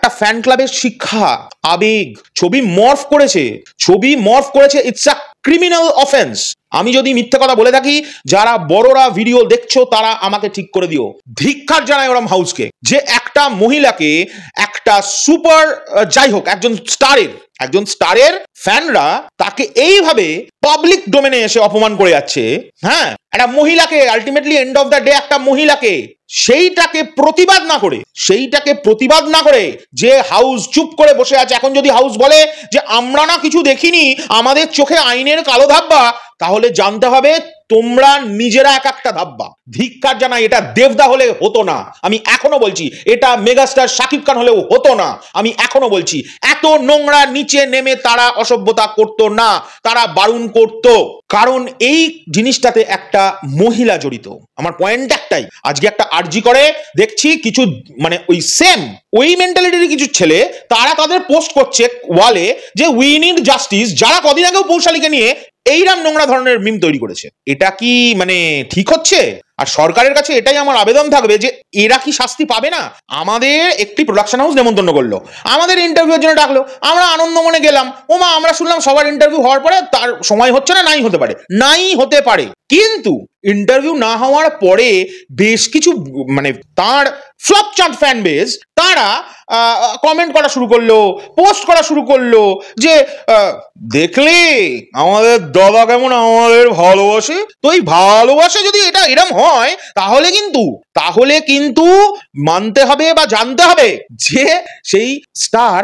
একটা ফ্যান ক্লাবের শিক্ষা, আবেগ, ছবি মর্ফ করেছে, ইটস আ ক্রিমিনাল অফেন্স। আমি যদি মিথ্যে কথা বলে থাকি, যারা বড়রা ভিডিও দেখছো তারা আমাকে ঠিক করে দিও। ধিক্কার জানাই ওরম হাউসকে, যে একটা মহিলাকে, একটা সুপার, যাই হোক, একজন স্টারের ফ্যানরা তাকে এইভাবে পাবলিক ডোমেনে এসে অপমান করে যাচ্ছে। হ্যাঁ, একটা মহিলাকে, ultimately end of the day একটা মহিলাকে, সেইটাকে প্রতিবাদ না করে যে হাউস চুপ করে বসে আছে। এখন যদি হাউস বলে যে আমরা না কিছু দেখিনি, আমাদের চোখে আইনের কালো ধাব্বা, তাহলে জানতে হবে তোমরা নিজেরা এক একটা ধাব্বা। ধিক্কার জানাই, এটা দেবদা হলে হতো না। আমি এখনো বলছি, এটা মেগাস্টার শাকিব খান হলেও হতো না। আমি এখনো বলছি, এত নোংরা নিচে নেমে তারা অসভ্যতা করতো না, তারা বারণ করতো। কারণ এই জিনিসটাতে একটা মহিলা জড়িত। আমার পয়েন্ট একটাই, আজকে একটা আরজি করে দেখছি কিছু, মানে ওই মেন্টালিটির কিছু ছেলে, তারা তাদের পোস্ট করছে ওয়ালে যে উই নিড জাস্টিস, যারা কদিন আগেও পৌশালীকে নিয়ে এইরকম নোংরা ধরনের মিম তৈরি করেছে। এটা কি মানে ঠিক হচ্ছে? আর সরকারের কাছে এটাই আমার আবেদন থাকবে যে এরা কি শাস্তি পাবে না? আমাদের একটি প্রোডাকশন হাউস নেমন্তন্ন করলো, আমাদের ইন্টারভিউর জন্য ডাকলো, আমরা আনন্দ মনে গেলাম। ওমা, আমরা শুনলাম সবার ইন্টারভিউ হওয়ার পরে তার সময় হচ্ছে না, নাই হতে পারে। কিন্তু ইন্টারভিউ না হওয়ার পরে বেশ কিছু, মানে তার ফ্লপ চার্ট ফ্যান বেস, তারা কমেন্ট করা শুরু করলো, পোস্ট করা শুরু করলো যে দেখলে আমাদের দাদা কেমন আমাদের ভালোবাসে। তো এই ভালোবাসে যদি এটা এরম হয়, তাহলে কিন্তু মানতে হবে বা জানতে হবে যে সেই স্টার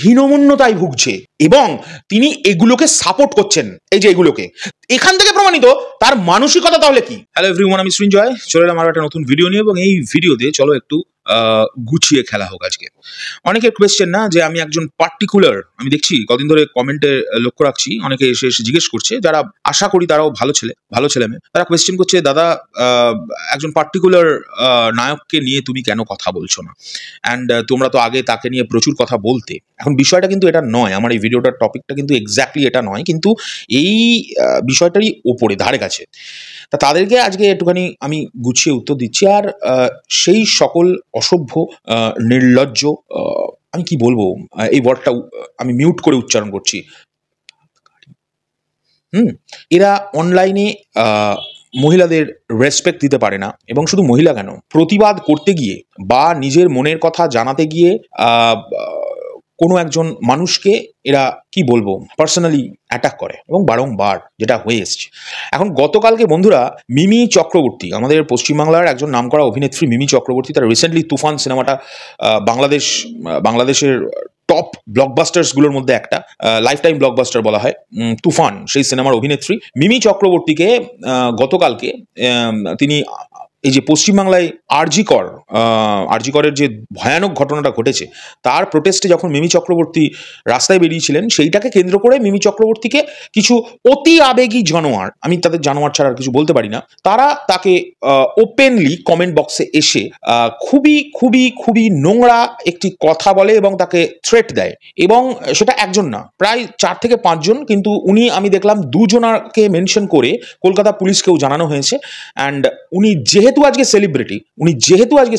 হীনমন্যতায় ভুগছে এবং তিনি এগুলোকে সাপোর্ট করছেন। এই যে এগুলোকে, এখান থেকে প্রমাণিত তার মানসিকতা তাহলে কি। হ্যালো এভরিওয়ান, আমি সৃঞ্জয়, চলে এলাম আরো একটা নতুন ভিডিও নিয়ে। এবং এই ভিডিওতে চলো একটু গুছিয়ে খেলা হোক আজকে। অনেকের কোয়েশ্চেন না যে আমি একজন পার্টিকুলার, আমি দেখছি কদিন ধরে কমেন্টে লক্ষ্য রাখছি, অনেকে এসে জিজ্ঞেস করছে, যারা আশা করি তারাও ভালো ছেলে মেয়ে, তারা কোয়েশ্চেন করছে, দাদা একজন পার্টিকুলার নায়ককে নিয়ে তুমি কেন কথা বলছো না? অ্যান্ড তোমরা তো আগে তাকে নিয়ে প্রচুর কথা বলতে। এখন বিষয়টা কিন্তু এটা নয়, আমার এই ভিডিওটার টপিকটা কিন্তু এক্স্যাক্টলি এটা নয়, কিন্তু এই বিষয়টারই ওপরে ধারে কাছে। তা তাদেরকে আজকে একটুখানি আমি গুছিয়ে উত্তর দিচ্ছি। আর সেই সকল অসভ্য, নির্লজ্জ, আমি কি বলবো, এই ওয়ার্ডটা আমি মিউট করে উচ্চারণ করছি, এরা অনলাইনে মহিলাদের রেসপেক্ট দিতে পারে না। এবং শুধু মহিলা কেন, প্রতিবাদ করতে গিয়ে বা নিজের মনের কথা জানাতে গিয়ে কোনো একজন মানুষকে এরা কি বলবো পার্সোনালি অ্যাটাক করে এবং বারংবার, যেটা হয়ে এসছে। এখন গতকালকে বন্ধুরা, মিমি চক্রবর্তী, আমাদের পশ্চিমবাংলার একজন নামকরা অভিনেত্রী মিমি চক্রবর্তী, তার রিসেন্টলি তুফান সিনেমাটা, বাংলাদেশের টপ ব্লকবাস্টার্সগুলোর মধ্যে একটা, লাইফ টাইম ব্লকবাস্টার বলা হয় তুফান, সেই সিনেমার অভিনেত্রী মিমি চক্রবর্তীকে গতকালকে তিনি এই যে পশ্চিমবাংলায় আরজিকরের যে ভয়ানক ঘটনাটা ঘটেছে, তার প্রোটেস্টে যখন মিমি চক্রবর্তী রাস্তায় বেরিয়েছিলেন, সেইটাকে কেন্দ্র করে মিমি চক্রবর্তীকে কিছু অতি আবেগী জানোয়ার, আমি তাদের জানোয়ার ছাড়া আর কিছু বলতে পারি না, তারা তাকে ওপেনলি কমেন্ট বক্সে এসে খুবই খুবই খুবই নোংরা একটি কথা বলে এবং তাকে থ্রেট দেয়। এবং সেটা একজন না, প্রায় 4 থেকে 5 জন, কিন্তু আমি দেখলাম 2 জনকে মেনশন করে কলকাতা পুলিশকেও জানানো হয়েছে। অ্যান্ড উনি যেহেতু আজকে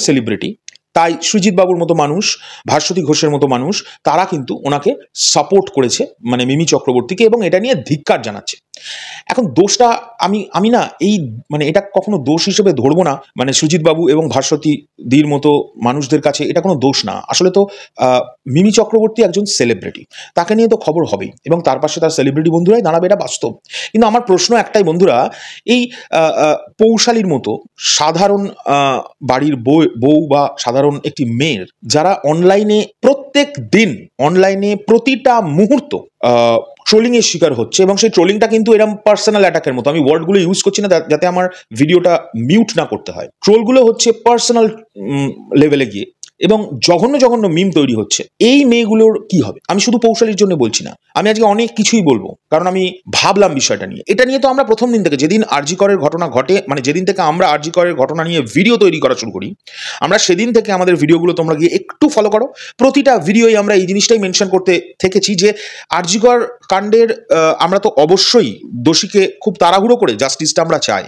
সেলিব্রিটি, তাই সৃজিত বাবুর মতো মানুষ, ভাস্বতী ঘোষের মতো মানুষ, তারা কিন্তু ওনাকে সাপোর্ট করেছে, মানে মিমি চক্রবর্তীকে, এবং এটা নিয়ে ধিক্কার জানাচ্ছে। এখন দোষটা আমি না, এই মানে এটা কখনো দোষ হিসেবে ধরবো না, মানে সৃজিত বাবু এবং ভাস্বতী দির মতো মানুষদের কাছে এটা কোনো দোষ না। আসলে তো মিমি চক্রবর্তী একজন সেলিব্রিটি, তাকে নিয়ে তো খবর হবেই, এবং তার পাশে তার সেলিব্রিটি বন্ধুরাই দাঁড়াবে, এটা বাস্তব। কিন্তু আমার প্রশ্ন একটাই বন্ধুরা, এই পৌশালীর মতো সাধারণ বাড়ির বউ বা সাধারণ একটি মেয়ের, যারা অনলাইনে প্রত্যেক দিন, অনলাইনে প্রতিটা মুহূর্ত ট্রোলিং এর শিকার হচ্ছে, এবং সেই ট্রোলিংটা কিন্তু এরকম পার্সোনাল অ্যাটাকের মতো, আমি ওয়ার্ডগুলো ইউজ করছি না যাতে আমার ভিডিওটা মিউট না করতে হয়। ট্রোলগুলো হচ্ছে পার্সোনাল লেভেলে গিয়ে, এবং জঘন্য জঘন্য মিম তৈরি হচ্ছে। এই মেয়েগুলোর কি হবে? আমি শুধু পৌশালীর জন্য বলছি না, আমি আজকে অনেক কিছুই বলবো, কারণ আমি ভাবলাম বিষয়টা নিয়ে। এটা নিয়ে তো আমরা প্রথম দিন থেকে, যেদিন আরজি করের ঘটনা ঘটে, মানে যেদিন থেকে আমরা আরজি করের ঘটনা নিয়ে ভিডিও তৈরি করা শুরু করি, আমরা সেদিন থেকে আমাদের ভিডিওগুলো তোমরা গিয়ে একটু ফলো করো, প্রতিটা ভিডিওই আমরা এই জিনিসটাই মেনশন করতে থেকেছি যে আরজি কর কাণ্ডের আমরা তো অবশ্যই দোষীকে খুব তাড়াহুড়ো করে জাস্টিসটা আমরা চাই,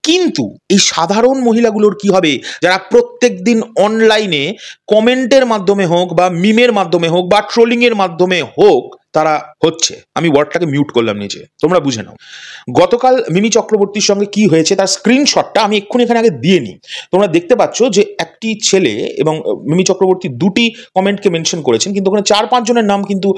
কিন্তু এই সাধারণ মহিলাগুলোর কি হবে, যারা প্রত্যেক দিন অনলাইনে কমেন্টের মাধ্যমে হোক বা মিমের মাধ্যমে হোক বা ট্রোলিং এর মাধ্যমে হোক তারা হচ্ছে। আমি ওয়ার্ডটাকে মিউট করলাম নিচে, তোমরা বুঝে নাও। গতকাল মিমি চক্রবর্তীর সঙ্গে কি হয়েছে তার স্ক্রিনশটটা আমি এক্ষুনি এখানে আগে দিয়ে নিই। তোমরা দেখতে পাচ্ছ যে একটি ছেলে এবং মিমি চক্রবর্তী দুটি কমেন্টকে মেনশন করেছেন, কিন্তু ওখানে 4-5 জনের নাম কিন্তু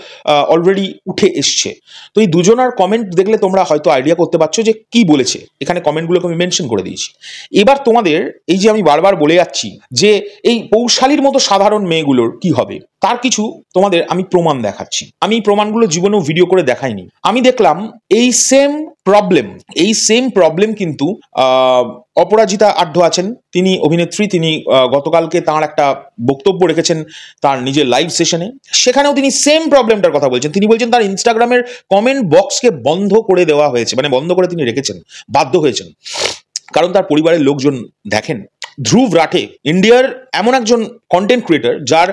অলরেডি উঠে এসছে। তো এই দুজনের কমেন্ট দেখলে তোমরা হয়তো আইডিয়া করতে পারছো যে কি বলেছে। এখানে কমেন্টগুলোকে আমি মেনশন করে দিয়েছি। এবার তোমাদের এই যে আমি বারবার বলে যাচ্ছি যে এই পৌশালীর মতো সাধারণ মেয়েগুলোর কি হবে, তার কিছু তোমাদের আমি প্রমাণ দেখাচ্ছি। আমি প্রমাণগুলো জীবনেও ভিডিও করে দেখাইনি। আমি দেখলাম এই সেম প্রবলেম কিন্তু অপরাজিতা আঢ্য আছেন, তিনি অভিনেত্রী, তিনি গতকালকে তাঁর একটা বক্তব্য রেখেছেন তার নিজের লাইভ সেশনে। সেখানেও তিনি সেম প্রবলেমটার কথা বলছেন। তিনি বলছেন তার ইনস্টাগ্রামের কমেন্ট বক্সকে বন্ধ করে দেওয়া হয়েছে, মানে বন্ধ করে তিনি রেখেছেন, বাধ্য হয়েছেন, কারণ তার পরিবারের লোকজন দেখেন। ধ্রুব রাঠে ইন্ডিয়ার এমন একজন কন্টেন্ট ক্রিয়েটার যার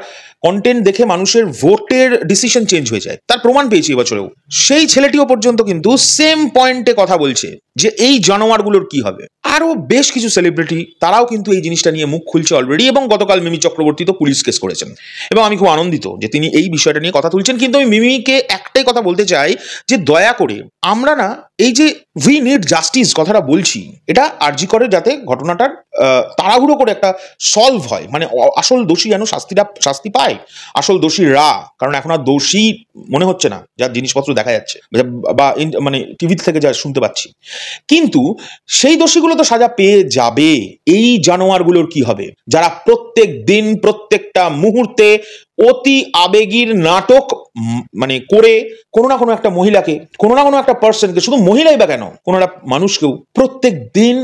কন্টেন্ট দেখে মানুষের ভোটের ডিসিশন চেঞ্জ হয়ে যায়, তার প্রমাণ পেয়েছি এবছরেও। সেই ছেলেটিও পর্যন্ত কিন্তু সেম পয়েন্টে কথা বলছে যে এই জানোয়ারগুলোর কি হবে। আরও বেশ কিছু সেলিব্রিটি তারাও কিন্তু এই জিনিসটা নিয়ে মুখ খুলছে অলরেডি, এবং গতকাল মিমি চক্রবর্তী তো পুলিশ কেস করেছেন, এবং আমি খুব আনন্দিত যে তিনি এই বিষয়টা নিয়ে কথা তুলছেন। কিন্তু আমি মিমিকে একটাই কথা বলতে চাই যে দয়া করে আমরা না এই যে উই নিড জাস্টিস কথাটা বলছি, এটা আরজি করে যাতে ঘটনাটার তাড়াহুড়ো করে একটা সলভ হয়, মানে আসল দোষী যেন শাস্তি পায়, আসল দোষীরা। কারণ এখন আর দোষী মনে হচ্ছে না যার জিনিসপত্র দেখা যাচ্ছে বা মানে টিভি থেকে যা শুনতে পাচ্ছি। কিন্তু সেই দোষীগুলো তো সাজা পেয়ে যাবে। এই জানোয়ারগুলোর কি হবে যারা প্রত্যেক দিন প্রত্যেকটা মুহূর্তে অতি আবেগীর নাটক মানে করে কোনো না কোনো একটা মহিলাকে, কোনো না কোনো একটা পার্সনকে, শুধু মহিলাই বা কেন, কোনো একটা মানুষকেও প্রত্যেক দিন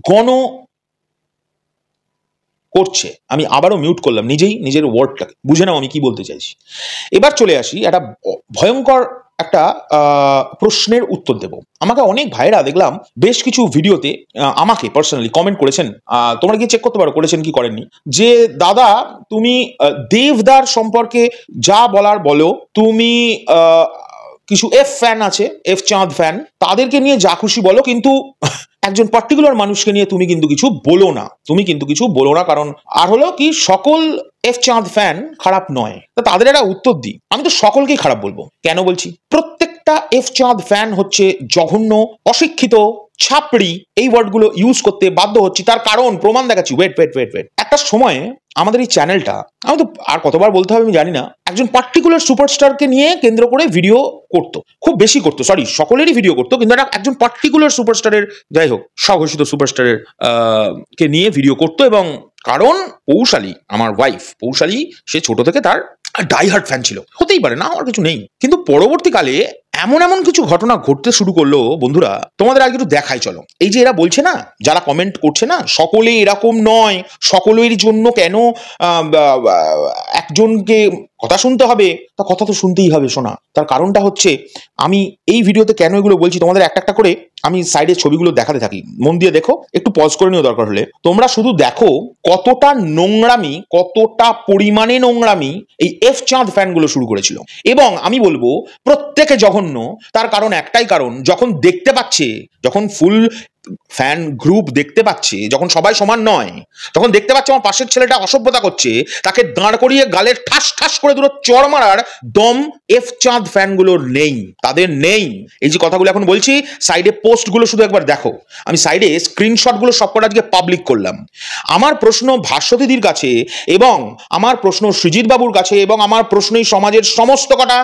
গণ করছে। আমি আবারও মিউট করলাম নিজের ওয়ার্ডটাকে, বুঝে নাও আমি কি বলতে চাইছি। এবার চলে আসি একটা ভয়ঙ্কর একটা প্রশ্নের উত্তর দেব। আমাকে অনেক ভাইরা দেখলাম বেশ কিছু ভিডিওতে আমাকে পার্সোনালি কমেন্ট করেছেন, তোমরা গিয়ে চেক করতে পারো করেছেন কি করেননি, যে দাদা তুমি দেবদার সম্পর্কে যা বলার বলো, তুমি কিছু এফ ফ্যান আছে, এফ চাঁদ ফ্যান, তাদেরকে নিয়ে যা খুশি বলো, কিন্তু একজন পার্টিকুলার মানুষকে নিয়ে তুমি কিন্তু কিছু বলো না, কারণ আর হলো কি সকল এফ চাঁদ ফ্যান খারাপ নয়। তা তাদের একটা উত্তর দিই, আমি তো সকলকেই খারাপ বলবো। কেন বলছি? প্রত্যেকটা এফ চাঁদ ফ্যান হচ্ছে জঘন্য, অশিক্ষিত, ছাপড়ি, এই ওয়ার্ডগুলো ইউজ করতে বাধ্য হচ্ছি। তার কারণ প্রমাণ দেখাচ্ছি। ওয়েট। একটা সময়ে আমাদের এই চ্যানেলটা, আমি তো আর কতবার বলতে হবে আমি জানি না, একজন পার্টিকুলার সুপারস্টারকে নিয়ে কেন্দ্র করে ভিডিও করতো, খুব বেশি করতো, সরি সকলেরই ভিডিও করতো, কিন্তু একজন পার্টিকুলার সুপারস্টারের, যাই হোক স্বঘোষিত সুপারস্টারের কে নিয়ে ভিডিও করতো। এবং কারণ পৌশালী, আমার ওয়াইফ পৌশালী, সে ছোট থেকে তার ডাইহার্ট ফ্যান ছিল, হতেই পারে না, আমার কিছু নেই। কিন্তু পরবর্তীকালে এমন কিছু ঘটনা ঘটতে শুরু করলো বন্ধুরা, তোমাদের আগে একটু দেখাই চলো। এই যে এরা বলছে না, যারা কমেন্ট করছে না, সকলে এরকম নয়, সকলের জন্য কেন একজনকে কথা শুনতে হবে, তা কথা তো শুনতেই হবে শোনা। তার কারণটা হচ্ছে, আমি এই ভিডিওতে কেন এগুলো বলছি তোমাদের একটা একটা করে আমি সাইডের ছবিগুলো দেখাতে থাকি, মন দিয়ে দেখো, একটু পজ করে নিও দরকার হলে। তোমরা শুধু দেখো কতটা নোংরামি, কতটা পরিমাণে নোংরামি এই এফ চাঁদ ফ্যানগুলো শুরু করেছিল। এবং আমি বলবো প্রত্যেকে জঘন্য। তার কারণ একটাই কারণ, যখন দেখতে পাচ্ছে, যখন ফুল ফ্যান গ্রুপ দেখতে পাচ্ছে, যখন সবাই সমান নয়, তখন দেখতে পাচ্ছে আমার পাশের ছেলেটা অসভ্যতা করছে, তাকে দাঁড় করিয়ে গালে ঠাস করে দুটো চড় মারার দম এফ চাঁদ ফ্যানগুলোর নেই, তাদের নেই। এই যে কথাগুলো এখন বলছি, সাইডে পোস্টগুলো শুধু একবার দেখো, আমি সাইডে স্ক্রিনশটগুলো সবকটা আজকে পাবলিক করলাম। আমার প্রশ্ন ভাস্বতীদির কাছে, এবং আমার প্রশ্ন সৃজিত বাবুর কাছে, এবং আমার প্রশ্নই সমাজের সমস্ত কটা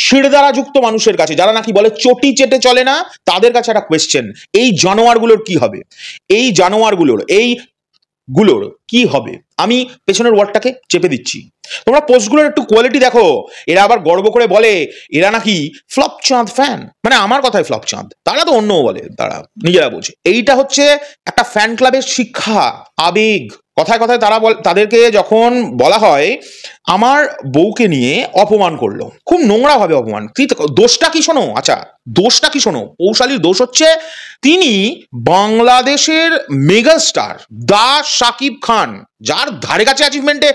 শিরদাঁড়া যুক্ত মানুষের কাছে, যারা নাকি বলে চটি চেটে চলে না, তাদের কাছে একটা কোয়েশ্চেন, এই জানোয়ারগুলোর কি হবে? এই জানোয়ারগুলোর গুলোর কি হবে? আমি পেছনের ওয়ার্ডটাকে চেপে দিচ্ছি, তোমরা পোস্টগুলোর একটু কোয়ালিটি দেখো। এরা আবার গর্ব করে বলে এরা নাকি ফ্লপ চাঁদ ফ্যান, মানে আমার কথায় ফ্লপ চাঁদ, তারা তো অন্য বলে, তারা নিজেরা বোঝে। এইটা হচ্ছে একটা ফ্যান ক্লাবের শিক্ষা, আবেগ। কথায় তারা তাদেরকে যখন বলা হয় আমার বউকে নিয়ে অপমান করলো, খুব নোংরা ভাবে অপমান, দোষটা কি শোনো, আচ্ছা দোষটা কি শোনো, পৌশালীর দোষ হচ্ছে তিনি বাংলাদেশের মেগাস্টার দা শাকিব খান, যার ধারে কাছে অ্যাচিভমেন্টে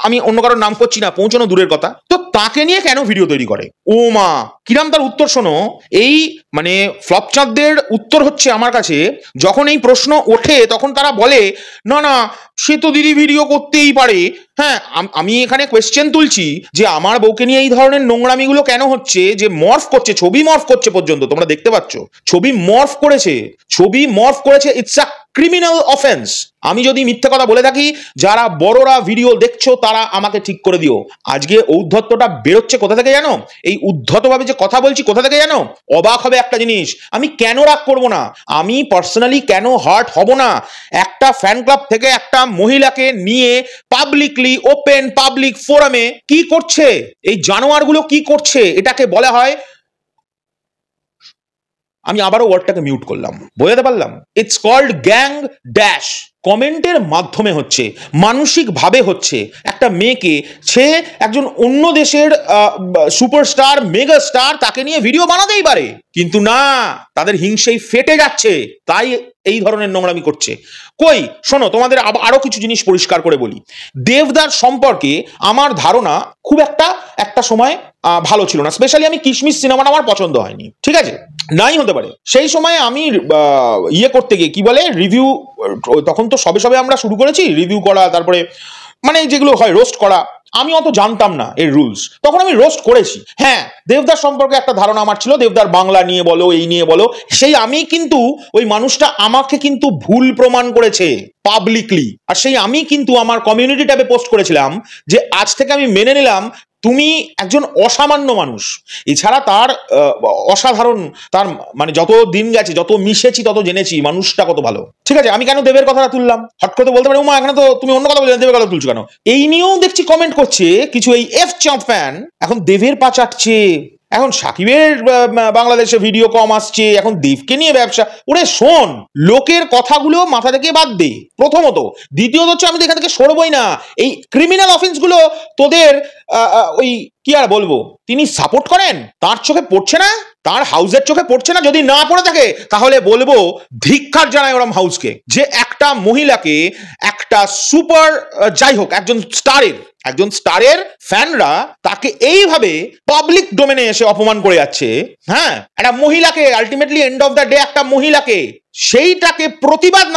আমি অন্য কারোর নাম করছি না, পৌঁছানো দূরের কথা, তো তাকে নিয়ে কেন ভিডিও তৈরি করে? ও মা, কিরাম তার উত্তর শোনো। এই মানে ফ্লপচাঁদদের উত্তর হচ্ছে আমার কাছে, যখন এই প্রশ্ন ওঠে তখন তারা বলে না না সে তো দিদি ভিডিও করতেই পারে। হ্যাঁ, আমি এখানে কোয়েশ্চেন তুলছি যে আমার বউকে নিয়ে এই ধরনের নোংরামিগুলো কেন হচ্ছে, যে মর্ফ করছে, ছবি মর্ফ করছে পর্যন্ত, তোমরা দেখতে পাচ্ছ ছবি মর্ফ করেছে, ইটস আ ক্রিমিনাল অফেন্স। আমি যদি মিথ্যে কথা বলে থাকি, যারা বড়রা ভিডিও দেখছো তারা আমাকে ঠিক করে দিও। আজকে ঔদ্ধত্যটা বেরোচ্ছে কোথা থেকে জানো? এই উদ্ধতভাবে যে কথা বলছি কোথা থেকে জানো? অবাক হবে একটা জিনিস, আমি কেন রাগ করব না, আমি পার্সোনালি কেন হার্ট হব না? একটা ফ্যান ক্লাব থেকে একটা মহিলাকে নিয়ে পাবলিকলি ওপেন পাবলিক ফোরামে কি করছে, এই জানোয়ারগুলো কি করছে, এটাকে বলা হয়, আমি আবারও ওয়ার্ডটাকে মিউট করলাম, বোঝাতে পারলাম? It's called gang dash. কমেন্টের মাধ্যমে হচ্ছে, মানসিকভাবে হচ্ছে। একটা মেয়েকে, সে একজন অন্য দেশের সুপারস্টার মেগা স্টার, তাকে নিয়ে ভিডিও বানাতেই পারে, কিন্তু না, তাদের হিংসেই ফেটে যাচ্ছে, তাই এই ধরনের নোংরামি করছে। কই শোনো, তোমাদের আরো কিছু জিনিস পরিষ্কার করে বলি। দেবদার সম্পর্কে আমার ধারণা খুব একটা সময় ভালো ছিল না, স্পেশালি আমি কিশমিশ সিনেমাটা আমার পছন্দ হয়নি, ঠিক আছে, নাই হতে পারে। সেই সময় আমি ইয়ে করতে গিয়ে কি বলে রিভিউ, তখন তো সবে আমরা শুরু করেছি রিভিউ করা, তারপরে মানে যেগুলো হয় রোস্ট করা, আমি অত জানতাম না এর রুলস, তখন আমি রোস্ট করেছি। হ্যাঁ, দেবদার সম্পর্কে একটা ধারণা আমার ছিল, দেবদার বাংলা নিয়ে বলো, এই নিয়ে বলো, সেই আমি কিন্তু ওই মানুষটা আমাকে কিন্তু ভুল প্রমাণ করেছে পাবলিকলি, আর সেই আমি কিন্তু আমার কমিউনিটি ট্যাবে পোস্ট করেছিলাম যে আজ থেকে আমি মেনে নিলাম তুমি একজন অসামান্য মানুষ। এছাড়া তার অসাধারণ, তার মানে যত দিন গেছে, যত মিশেছি তত জেনেছি মানুষটা কত ভালো, ঠিক আছে। আমি কেন দেবের কথাটা তুললাম, হট করে বলতে পারি উমা এখানে তো তুমি অন্য কথা বললে, দেবের কথা তুলছো কেন? এই নিয়েও দেখছি কমেন্ট করছে কিছু এই এফ চাঁদ ফ্যান, এখন দেবের পা চাটছে, এখন সাকিবের বাংলাদেশে ভিডিও কম আসছে, এখন দেবকে নিয়ে ব্যবসা। ওরে শোন, লোকের কথাগুলো মাথা থেকে বাদ দে প্রথমত, দ্বিতীয়ত হচ্ছে আমি এখান থেকে সরবই না। এই ক্রিমিনাল অফেন্স গুলো তোদের ওই কি আর বলবো, তিনি সাপোর্ট করেন, তার চোখে পড়ছে না, তার হাউসের চোখে পড়ছে না। যদি না পড়ে থাকে তাহলে বলবো ধিক্কার জানায় ওরম হাউসকে, যে একটা মহিলাকে, একটা সুপার, যাই হোক একজন স্টারের ফ্যানরা তাকে এইভাবে পাবলিক ডোমেনে এসে অপমান করে যাচ্ছে। হ্যাঁ, একটা মহিলাকে, ultimately end of the day একটা মহিলাকে, সেইটাকে প্রতিবাদ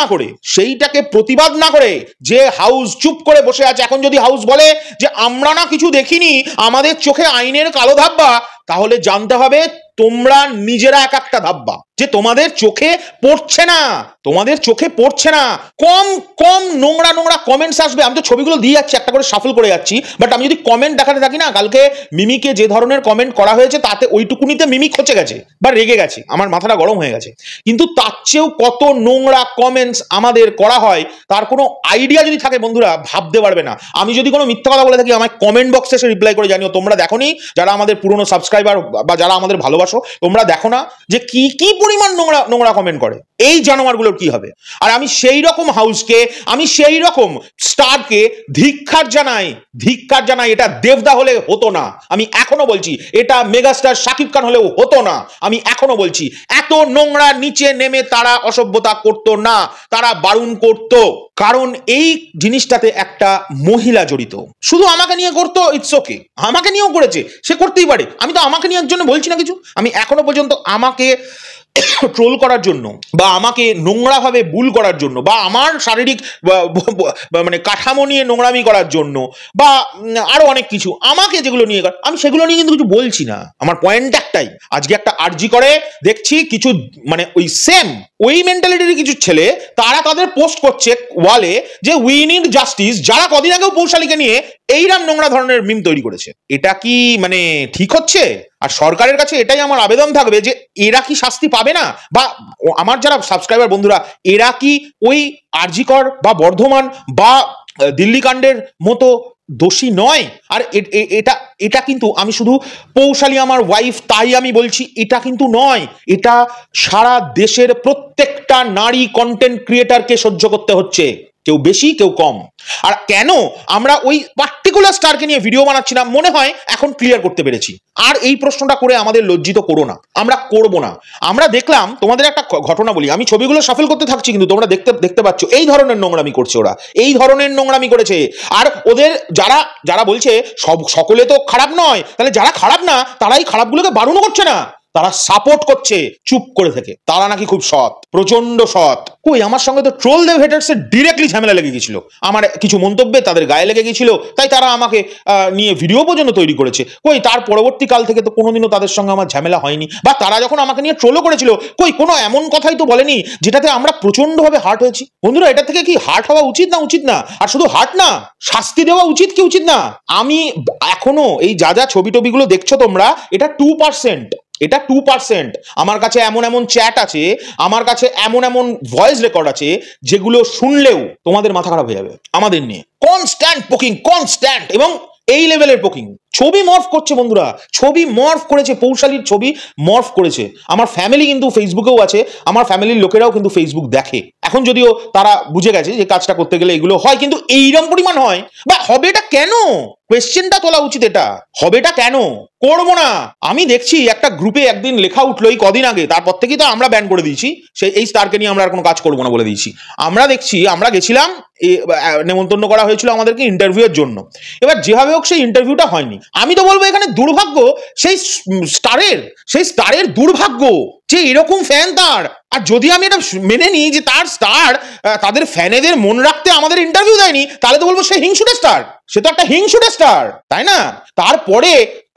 না করে যে হাউস চুপ করে বসে আছে, এখন যদি হাউস বলে যে আমরা না কিছু দেখিনি, আমাদের চোখে আইনের কালো ধাব্বা, তাহলে জানতে হবে তোমরা নিজেরা এক একটা ধাব্বা, যে তোমাদের চোখে পড়ছে না। কম নোংরা কমেন্টস আসবে। আমি তো ছবিগুলো দিয়ে যাচ্ছি, একটা করে শাফল করে যাচ্ছি, বাট আমি যদি কমেন্ট দেখাতে থাকি না, কালকে মিমিকে যে ধরনের কমেন্ট করা হয়েছে তাতে ওইটুকুনিতে মিমি খচে গেছে বা রেগে গেছে, আমার মাথাটা গরম হয়ে গেছে। কিন্তু তার চেয়েও কত নোংরা কমেন্টস আমাদের করা হয়, তার কোনো আইডিয়া যদি থাকে বন্ধুরা ভাবতে পারবে না। আমি যদি কোনো মিথ্যা কথা বলে থাকি, আমার কমেন্ট বক্সে এসে রিপ্লাই করে জানিও। তোমরা দেখোনি, যারা আমাদের পুরনো সাবস্ক্রাইবার বা যারা আমাদের ভালোবাসো, তোমরা দেখো না যে কি পরিমাণ নোংরা কমেন্ট করে, এই জানোয়ারগুলোর কি হবে? আর আমি সেই রকম হাউসকে, আমি সেই রকম স্টারকে ধিক্কার জানাই। এটা দেবদা হলে হতো না, আমি এখনো বলছি। এটা মেগাস্টার শাকিব খান হলেও হতো না, আমি এখনো বলছি। এত নোংরা নিচে নেমে তারা অসভ্যতা করতো না, তারা বারণ করতো, কারণ এই জিনিসটাতে একটা মহিলা জড়িত। শুধু আমাকে নিয়ে করতো, ইটস ওকে, আমাকে নিয়েও করেছে, সে করতেই পারে। আমি তো আমাকে নিয়ে জন্য বলছি না কিছু। আমি এখনো পর্যন্ত আমাকে ট্রোল করার জন্য, বা আমাকে নোংরাভাবে বুল করার জন্য, বা আমার শারীরিক মানে কাঠামো নিয়ে নোংরামি করার জন্য, বা আরো অনেক কিছু আমাকে যেগুলো নিয়ে, আমি সেগুলো নিয়ে কিন্তু কিছু বলছি না। আমার পয়েন্ট একটাই, আজকে একটা আরজি করে দেখছি কিছু মানে ওই মেন্টালিটির কিছু ছেলে, তারা তাদের পোস্ট করছে ওয়ালে যে উই নিড জাস্টিস, যারা কদিন আগেও পৌশালীকে নিয়ে এইরকম নোংরা ধরনের মিম তৈরি করেছে। এটা কি মানে ঠিক হচ্ছে? আর সরকারের কাছে এটাই আমার আবেদন থাকবে যে এরা কি শাস্তি পাবে না, বা আমার যারা সাবস্ক্রাইবার বন্ধুরা, এরা কি ওই আরজিকর বা বর্ধমান বা দিল্লি কাণ্ডের মতো দোষী নয়? আর এটা কিন্তু আমি শুধু পৌশালী আমার ওয়াইফ তাই আমি বলছি, এটা কিন্তু নয়, এটা সারা দেশের প্রত্যেকটা নারী কন্টেন্ট ক্রিয়েটারকে সহ্য করতে হচ্ছে, কেউ বেশি কেউ কম। আর কেন আমরা ওই পার্টিকুলার পার্টিকুলার স্টারকে নিয়ে ভিডিও বানাচ্ছি না, মনে হয় এখন ক্লিয়ার করতে পেরেছি। আর এই প্রশ্নটা করে আমাদের লজ্জিত করো না, আমরা করব না। আমরা দেখলাম, তোমাদের একটা ঘটনা বলি, আমি ছবিগুলো শাফল করতে থাকছি কিন্তু তোমরা দেখতে পাচ্ছ এই ধরনের নোংরামি করছে ওরা, এই ধরনের নোংরামি করেছে। আর ওদের যারা বলছে সকলে তো খারাপ নয়, তাহলে যারা খারাপ না তারাই খারাপগুলোকে বারণও করছে না, তারা সাপোর্ট করছে চুপ করে থেকে। তারা নাকি খুব সৎ, প্রচন্ড সৎ। কই, আমার সঙ্গে তো ট্রোল দেব হেটার্সের ডিরেক্টলি ঝামেলা লেগে গেছিল, আমার কিছু মন্তব্যে তাদের গায়ে লেগে গেছিল, তাই তারা আমাকে নিয়ে ভিডিও পর্যন্ত তৈরি করেছে। কই, তার পরবর্তী কাল থেকে তো কোনোদিনও তাদের সঙ্গে আমার ঝামেলা হয়নি। বা তারা যখন আমাকে নিয়ে ট্রোলও করেছিল, কই কোনো এমন কথাই তো বলেনি যেটাতে আমরা প্রচন্ডভাবে হার্ট হয়েছি। বন্ধুরা, এটা থেকে কি হার্ট হওয়া উচিত না? উচিত না। আর শুধু হার্ট না, শাস্তি দেওয়া উচিত কি উচিত না? আমি এখনো এই যা ছবি টবিগুলো দেখছো তোমরা, এটা 2%, এটা 2%। আমার কাছে এমন চ্যাট আছে, আমার কাছে এমন ভয়েস রেকর্ড আছে যেগুলো শুনলেও তোমাদের মাথা খারাপ হয়ে যাবে আমাদের নিয়ে। কনস্ট্যান্ট পোকিং, কনস্ট্যান্ট, এবং এই লেভেলের পোকিং। ছবি মর্ফ করছে বন্ধুরা, ছবি মর্ফ করেছে, পৌশালীর ছবি মর্ফ করেছে। আমার ফ্যামিলি কিন্তু ফেসবুকেও আছে, আমার ফ্যামিলির লোকেরাও কিন্তু ফেসবুক দেখে। এখন যদিও তারা বুঝে গেছে যে কাজটা করতে গেলে এগুলো হয়, কিন্তু এইরকম পরিমাণ হয় বা হবেটা কেন? কোয়েশ্চেনটা তোলা উচিত, এটা হবেটা কেন? করবো না। আমি দেখছি একটা গ্রুপে একদিন লেখা উঠলো এই কদিন আগে, তারপর থেকেই তো আমরা ব্যান করে দিয়েছি, এই স্টারকে নিয়ে আমরা আর কোনো কাজ করবো না বলে দিয়েছি। আমরা দেখছি, আমরা গেছিলাম, নেমন্তন্ন করা হয়েছিল আমাদেরকে ইন্টারভিউ এর জন্য। এবার যেভাবে হোক সেই ইন্টারভিউটা হয়নি। আমি তো বলবো এখানে দুর্ভাগ্য সেই স্টারের দুর্ভাগ্য যে এরকম ফ্যান তার। আর যদি আমি এটা মেনে নিই যে তার স্টার তাদের ফ্যানেদের মন রাখতে আমাদের ইন্টারভিউ দেয়নি, তাহলে তো বলবো সে হিংসুটে স্টার, সে তো একটা হিংসুটে স্টার, তাই না? তারপরে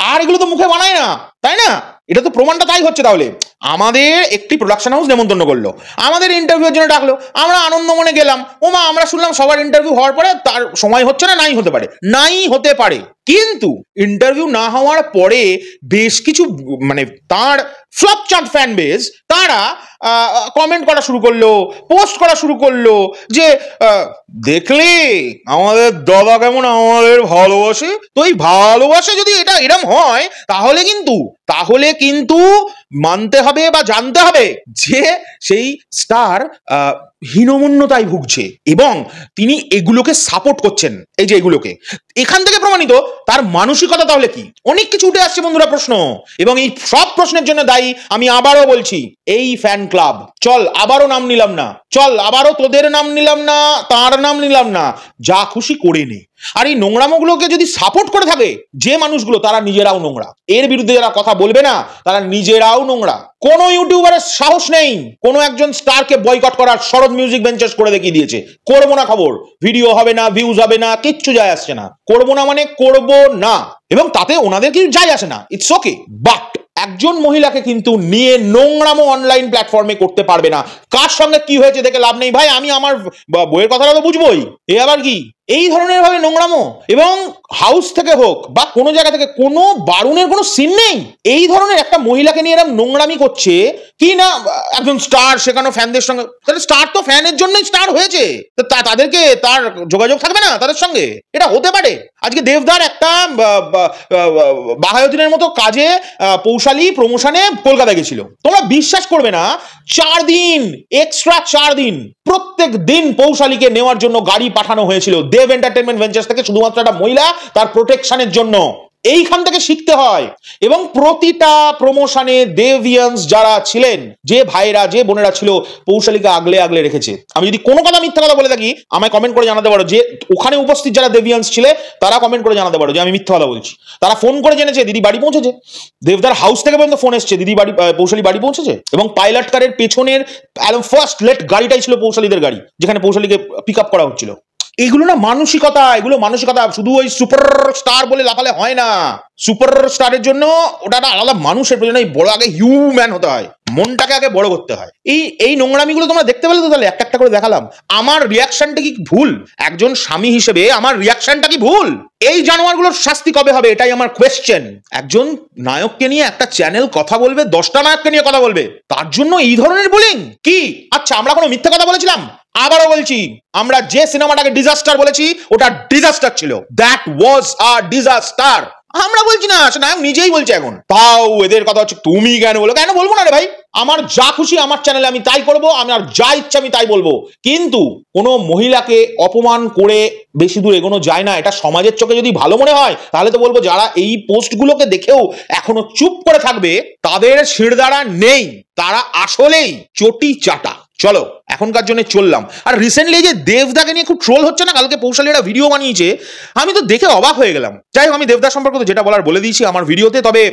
আর এগুলো তো মুখে বানায় না, তাই না? এটা তো প্রমাণটা তাই হচ্ছে। তাহলে আমাদের একটি প্রোডাকশন হাউস নেমন্তন্ন করলো, আমাদের ইন্টারভিউর জন্য ডাকলো, আমরা আনন্দ মনে গেলাম। ওমা, আমরা শুনলাম সবার ইন্টারভিউ হওয়ার পরে তার সময় হচ্ছে না, নাই হতে পারে। কিন্তু ইন্টারভিউ না হওয়ার পরে বেশ কিছু মানে তার ফ্লপ চার্ট ফ্যান বেস, তারা কমেন্ট করা শুরু করলো, পোস্ট করা শুরু করলো যে দেখলে আমাদের দাদা কেমন আমাদের ভালোবাসে। তো এই ভালোবাসে যদি এটা এরম হয়, তাহলে কিন্তু মানতে হবে বা জানতে হবে যে সেই স্টার হীনমন্যতায় ভুগছে এবং তিনি এগুলোকে সাপোর্ট করছেন। এই যে এগুলোকে, এখান থেকে প্রমাণিত তার মানসিকতা তাহলে কি। অনেক কিছু উঠে আসছে বন্ধুরা প্রশ্ন, এবং এই সব প্রশ্নের জন্য দায়ী, আমি আবারও বলছি, এই ফ্যান ক্লাব। চল আবারও নাম নিলাম না, চল আবারও তোদের নাম নিলাম না, তার নাম নিলাম না, যা খুশি করে নে। আর এই নোংরামোগুলোকে যদি সাপোর্ট করে থাকে যে মানুষগুলো, তারা নিজেরাও নোংরা। এর বিরুদ্ধে যারা কথা বলবে না, তারা নিজেরাও নোংরা। কোন ইউটিউবারের সাহস নেই কোনো একজন স্টারকে বয়কট করার। শরৎ মিউজিক ভেঞ্চার্স করে দেখিয়ে দিয়েছে, করবো না খবর, ভিডিও হবে না, ভিউজ হবে না, কিচ্ছু যায় আসছে না। করবো না মানে করবো না, এবং তাতে ওনাদের কিছু যায় আসে না, ইটস ওকে। বাট একজন মহিলাকে কিন্তু নিয়ে নোংরামো অনলাইন প্ল্যাটফর্মে করতে পারবে না। কার সঙ্গে কি হয়েছে দেখে লাভ নেই ভাই, আমি আমার বইয়ের কথাটা তো বুঝবোই। এ আবার কি এই ধরনের ভাবে নোংরামো, এবং হাউস থেকে হোক বা কোনো জায়গা থেকে কোনো বারুনের কোনো সিন নেই। এই ধরনের একটা মহিলাকে নিয়ে এরকম নোংরামি করছে কি না একজন স্টার, সেখানে ফ্যানদের সঙ্গে। স্টার তো ফ্যানের জন্যই স্টার হয়েছে, তাদেরকে তার যোগাযোগ থাকবে না তাদের সঙ্গে? এটা হতে পারে? আজকে দেবদার একটা বাহায়ুদ্দিনের মতো কাজে পৌশালী প্রমোশনে কলকাতা গেছিল, তোমরা বিশ্বাস করবে না, 4 দিন এক্সট্রা 4 দিন প্রত্যেক দিন পৌশালীকে নেওয়ার জন্য গাড়ি পাঠানো হয়েছিল দেব এন্টারটেনমেন্ট ভেঞ্চার্স থেকে, শুধুমাত্র একটা মহিলা তার প্রোটেকশনের জন্য। এইখান থেকে শিখতে হয়। এবং প্রতিটা প্রমোশনে দেভিয়ান্স যারা ছিলেন, যে ভাইরা যে বোনেরা ছিল, পৌশালীকে আগলে আগলে রেখেছে। আমি যদি কোনো কথা মিথ্যা কথা বলে থাকি, আমায় কমেন্ট করে জানাতে পারো। যে ওখানে উপস্থিত যারা দেভিয়ান্স ছিলে, তারা কমেন্ট করে জানাতে পারো যে আমি মিথ্যা কথা বলছি। তারা ফোন করে জেনেছে দিদি বাড়ি পৌঁছেছে, দেবদার হাউস থেকে পর্যন্ত ফোন এসছে দিদি বাড়ি, পৌশালী বাড়ি পৌঁছেছে। এবং পাইলট কারের পেছনের একদম ফার্স্ট লেট গাড়িটাই ছিল পৌশালীদের গাড়ি, যেখানে পৌশালীকে পিক আপ করা হচ্ছিল। এগুলো না মানসিকতা, এগুলো মানসিকতা। শুধু ওই সুপার স্টার বলে লাফালে হয় না। সুপার স্টারের জন্য ওটা আলাদা মানুষের প্রয়োজন। বড় আগে হিউম্যান হতে হয়, মনটাকে আগে বড় করতে হয়। এই নোংরামিগুলো তোমরা দেখতে পেলে তো? তাহলে একটা একটা করে দেখালাম। আমার রিয়াকশনটা কি ভুল? একজন স্বামী হিসেবে আমার রিয়াকশনটা কি ভুল? এই জানোয়ারগুলোর শাস্তি কবে হবে, এটাই আমার কোয়েশ্চেন। একজন নায়ককে নিয়ে একটা চ্যানেল কথা বলবে, 10টা নায়ককে নিয়ে কথা বলবে, তার জন্য এই ধরনের বোলিং কি? আচ্ছা, আমরা কোনো মিথ্যা কথা বলেছিলাম? আবারও বলছি, আমরা যে সিনেমাটাকে ডিজাস্টার বলেছি, ওটা ডিজাস্টার ছিল। That was a disaster. আমরা বলছি না, নায়ক নিজেই বলছে এখন। তাও এদের কথা হচ্ছে তুমি কেন বলো, কেন বলবো না রে ভাই, আমার যা খুশি আমার চ্যানেলে আমি তাই করবো, আমার যা ইচ্ছা আমি তাই বলবো। কিন্তু কোনো মহিলাকে অপমান করে বেশি দূর এগোনো যায় না, এটা সমাজের চোখে যদি ভালো মনে হয় তাহলে তো বলবো যারা এই পোস্টগুলোকে দেখেও এখনো চুপ করে থাকবে তাদের শিরদাঁড়া নেই, তারা আসলেই চটি চাটা। চলো এখনকার জন্য চললাম। আর রিসেন্টলি যে দেবদাকে নিয়ে খুব ট্রোল হচ্ছে না, কালকে পৌশালী একটা ভিডিও বানিয়েছে, আমি তো দেখে অবাক হয়ে গেলাম। যাই হোক, আমি দেবদার সম্পর্কে তো যেটা বলার বলে দিয়েছি আমার ভিডিওতে, তবে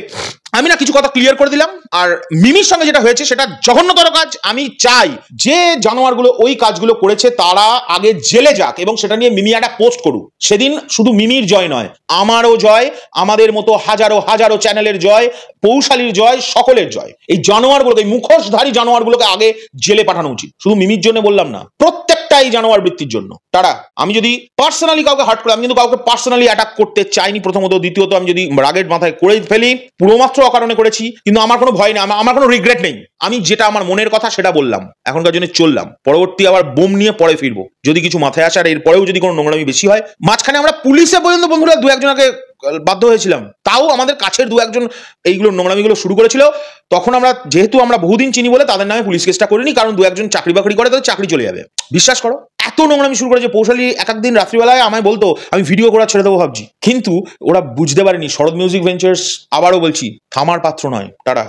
আমি না কিছু কথা ক্লিয়ার করে দিলাম। আর মিমির সঙ্গে যেটা হয়েছে সেটা জঘন্যতর কাজ। আমি চাই যে জানোয়ারগুলো ওই কাজগুলো করেছে তারা আগে জেলে যাক এবং সেটা নিয়ে মিমি একটা পোস্ট করুক। সেদিন শুধু মিমির জয় নয়, আমারও জয়, আমাদের মতো হাজারো হাজারো চ্যানেলের জয়, পৌশালীর জয়, সকলের জয়। এই জানোয়ারগুলোকে, এই মুখোশধারী জানোয়ারগুলোকে আগে জেলে পাঠানো উচিত। শুধু মিমির জন্য বললাম না, প্রত্যেকটা এই জানোয়ার বৃত্তির জন্য। তারা, আমি যদি পার্সোনালি কাউকে হার্ট করে, আমি কিন্তু কাউকে পার্সোনালি অ্যাটাক করতে চাইনি প্রথমত। দ্বিতীয়ত, আমি যদি রাগের মাথায় করে ফেলি পুরোমাত্র অকারণে করেছি, কিন্তু আমার কোনো ভয় নেই, আমার কোনো রিগ্রেট নেই। আমি যেটা আমার মনের কথা সেটা বললাম, এখনকার জন্য চললাম। পরবর্তী আবার বোম নিয়ে পরে ফিরবো যদি কিছু মাথায় আসে। আর এরপরেও যদি কোনো নোংরামি বেশি হয়, মাঝখানে আমরা পুলিশে পর্যন্ত বন্ধুরা দু একজনকে বাধ্য হয়েছিলাম, তাও আমাদের কাছের দু একজন এইগুলো নোংরামিগুলো শুরু করেছিল। তখন আমরা, যেহেতু আমরা বহুদিন চিনি বলে তাদের নামে পুলিশ কেসটা করিনি, কারণ দু একজন চাকরি বাকরি করে, তাদের চাকরি চলে যাবে। বিশ্বাস করো, এত নোংরামি শুরু করেছে পৌশালী। এক একদিন রাত্রিবেলায় আমায় বলতো আমি ভিডিও করা ছেড়ে দেবো ভাবছি, কিন্তু ওরা বুঝতে পারেনি শরৎ মিউজিক ভেঞ্চার্স, আবারও বলছি, থামার পাত্র নয়। টাটা।